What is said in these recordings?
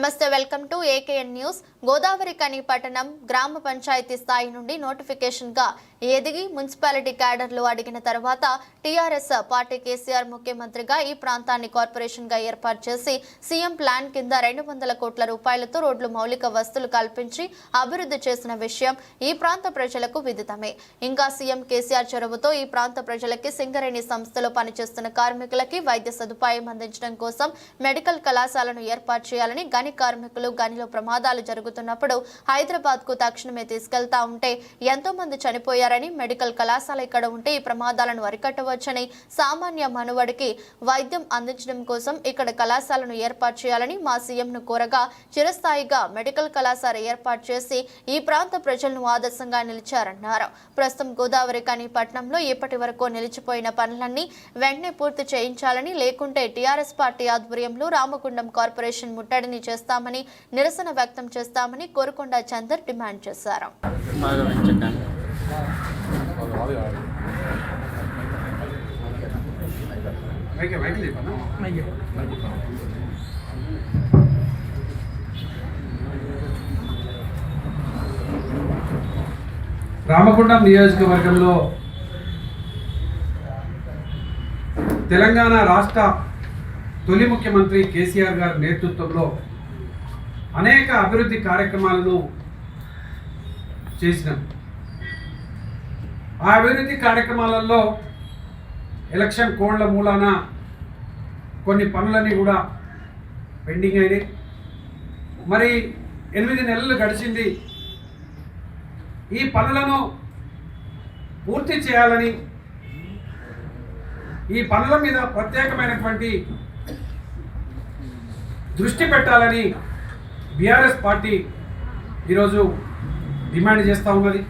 నమస్తే welcome to AKN news. Godavari కని పట్టణం గ్రామ పంచాయతీ స్థాయి నుండి నోటిఫికేషన్ గా ఎదిగి మున్సిపాలిటీ క్యాడర్లు అడిగిన తర్వాత టీఆర్ఎస్ పార్టీ కేసీఆర్ ముఖ్యమంత్రిగా ఈ ప్రాంతాన్ని కార్పొరేషన్ గా ఏర్పాటు చేసి సీఎం ప్లాన్ కింద 200 కోట్ల రూపాయలతో రోడ్లు మౌలిక వసతులు కల్పించి అభివృద్ధి చేసిన విషయం ఈ ప్రాంత ప్రజలకు విదితమే. ఇంకా సీఎం కేసీఆర్ చొరవతో ఈ ప్రాంత ప్రజలకి సింగరేణి సంస్థలో పనిచేస్తున్న కార్మికులకి వైద్య సదుపాయం అందించడం కోసం మెడికల్ కళాశాలను ఏర్పాటు చేయాలని కార్మికులు గనిలో ప్రమాదాలు జరుగుతున్నప్పుడు హైదరాబాద్ కు తక్షణమే తీసుకెళ్తా ఉంటే ఎంతో మంది చనిపోయారని, మెడికల్ కళాశాల ఇక్కడ ఉంటే ఈ ప్రమాదాలను అరికట్టవచ్చని, సామాన్య మనువడికి వైద్యం అందించడం కోసం ఇక్కడ కళాశాలను ఏర్పాటు చేయాలని మా సీఎంను కోరగా చిరస్థాయిగా మెడికల్ కళాశాల ఏర్పాటు చేసి ఈ ప్రాంత ప్రజలను ఆదర్శంగా నిలిచారన్నారు. ప్రస్తుతం గోదావరి కని పట్టణంలో ఇప్పటి వరకు నిలిచిపోయిన పనులన్నీ వెంటనే పూర్తి చేయించాలని, లేకుంటే టీఆర్ఎస్ పార్టీ ఆధ్వర్యంలో రామగుండం కార్పొరేషన్ ముట్టడిని చేస్తామని, నిరసన వ్యక్తం చేస్తామని కోరుకొండ చందర్ డిమాండ్ చేశారు. రామగుండం నియోజకవర్గంలో తెలంగాణ రాష్ట్ర తొలి ముఖ్యమంత్రి కేసీఆర్ గారి నేతృత్వంలో అనేక అభివృద్ధి కార్యక్రమాలను చేసినాం. ఆ అభివృద్ధి కార్యక్రమాలలో ఎలక్షన్ కోడ్ల మూలాన కొన్ని పనులన్నీ కూడా పెండింగ్ అయినాయి. మరి 8 నెలలు గడిచింది. ఈ పనులను పూర్తి చేయాలని, ఈ పనుల మీద ప్రత్యేకమైనటువంటి దృష్టి పెట్టాలని బీఆర్ఎస్ పార్టీ ఈరోజు డిమాండ్ చేస్తూ ఉన్నది.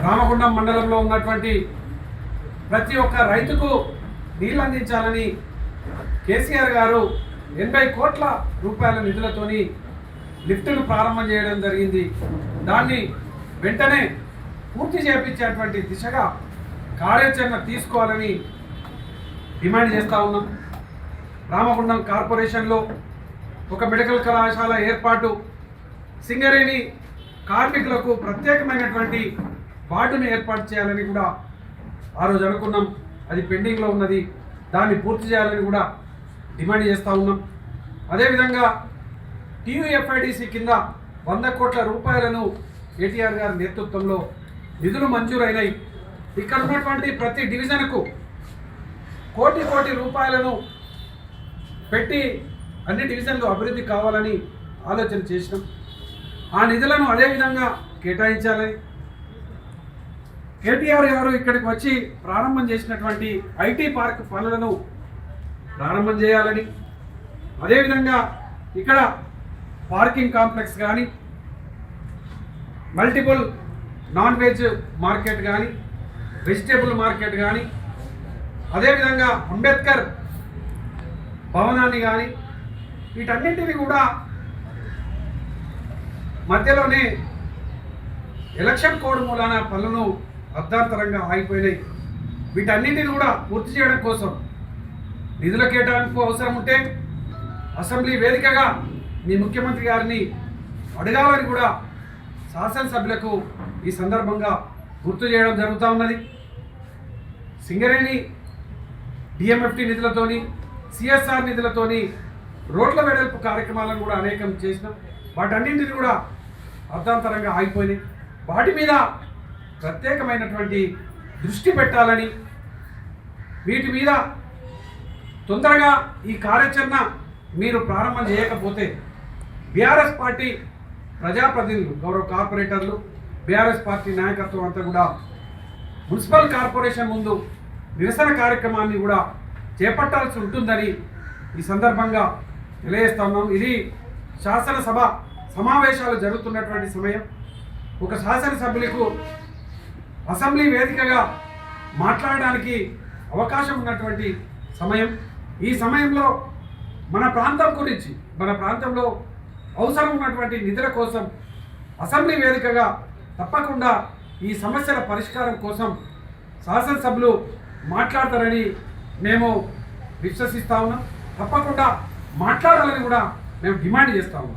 రామగుండం మండలంలో ఉన్నటువంటి ప్రతి ఒక్క రైతుకు నీళ్ళు అందించాలని కేసీఆర్ గారు 80 కోట్ల రూపాయల నిధులతోని లిఫ్టును ప్రారంభం చేయడం జరిగింది. దాన్ని వెంటనే పూర్తి చేయించేటువంటి దిశగా కార్యాచరణ తీసుకోవాలని డిమాండ్ చేస్తూ ఉన్నాం. రామగుండం కార్పొరేషన్లో ఒక మెడికల్ కళాశాల ఏర్పాటు, సింగరేణి కార్మికులకు ప్రత్యేకమైనటువంటి వార్డును ఏర్పాటు చేయాలని కూడా ఆ రోజు అనుకున్నాం. అది పెండింగ్లో ఉన్నది. దాన్ని పూర్తి చేయాలని కూడా డిమాండ్ చేస్తూ ఉన్నాం. అదేవిధంగా టీయూఎఫ్ఐడిసి కింద 100 కోట్ల రూపాయలను కేటీఆర్ గారి నేతృత్వంలో నిధులు మంజూరైనాయి. ఇక్కడ ఉన్నటువంటి ప్రతి డివిజన్కు కోటి రూపాయలను పెట్టి అన్ని డివిజన్లు అభివృద్ధి కావాలని ఆలోచన చేసినాం. ఆ నిధులను అదేవిధంగా కేటాయించాలని, కేటీఆర్ గారు ఇక్కడికి వచ్చి ప్రారంభం చేసినటువంటి ఐటీ పార్క్ పనులను ప్రారంభం చేయాలని, అదేవిధంగా ఇక్కడ పార్కింగ్ కాంప్లెక్స్ కానీ, మల్టిపుల్ నాన్ వెజ్ మార్కెట్ కానీ, వెజిటేబుల్ మార్కెట్ కానీ, అదేవిధంగా అంబేద్కర్ భవనాన్ని కానీ, వీటన్నింటినీ కూడా మధ్యలోనే ఎలక్షన్ కోడ్ మూలాన పనులను అర్ధాంతరంగా ఆగిపోయినాయి. వీటన్నింటినీ కూడా పూర్తి చేయడం కోసం నిధుల కేటాయింపు అవసరం ఉంటే అసెంబ్లీ వేదికగా మీ ముఖ్యమంత్రి గారిని అడగాలని కూడా శాసనసభ్యులకు ఈ సందర్భంగా గుర్తు చేయడం జరుగుతూ ఉన్నది. సింగరేణి డిఎంఎఫ్టీ నిధులతోని, సిఎస్ఆర్ నిధులతోని రోడ్ల వెడల్పు కార్యక్రమాలను కూడా అనేకం చేసినాం. వాటన్నింటినీ కూడా అర్ధాంతరంగా ఆగిపోయినాయి. వాటి మీద ప్రత్యేకమైనటువంటి దృష్టి పెట్టాలని, వీటి మీద తొందరగా ఈ కార్యాచరణ మీరు ప్రారంభం చేయకపోతే బీఆర్ఎస్ పార్టీ ప్రజాప్రతినిధులు, గౌరవ కార్పొరేటర్లు, బీఆర్ఎస్ పార్టీ నాయకత్వం అంతా కూడా మున్సిపల్ కార్పొరేషన్ ముందు నిరసన కార్యక్రమాన్ని కూడా చేపట్టాల్సి ఉంటుందని ఈ సందర్భంగా తెలియజేస్తా ఉన్నాం. ఇది శాసనసభ సమావేశాలు జరుగుతున్నటువంటి సమయం. ఒక శాసనసభ్యులకు అసెంబ్లీ వేదికగా మాట్లాడడానికి అవకాశం ఉన్నటువంటి సమయం. ఈ సమయంలో మన ప్రాంతం గురించి, మన ప్రాంతంలో అవసరం ఉన్నటువంటి నిధుల కోసం అసెంబ్లీ వేదికగా తప్పకుండా ఈ సమస్యల పరిష్కారం కోసం శాసనసభ్యులు మాట్లాడతారని మేము విశ్వసిస్తా ఉన్నాం. తప్పకుండా మాట్లాడాలని కూడా మేము డిమాండ్ చేస్తా ఉన్నాం.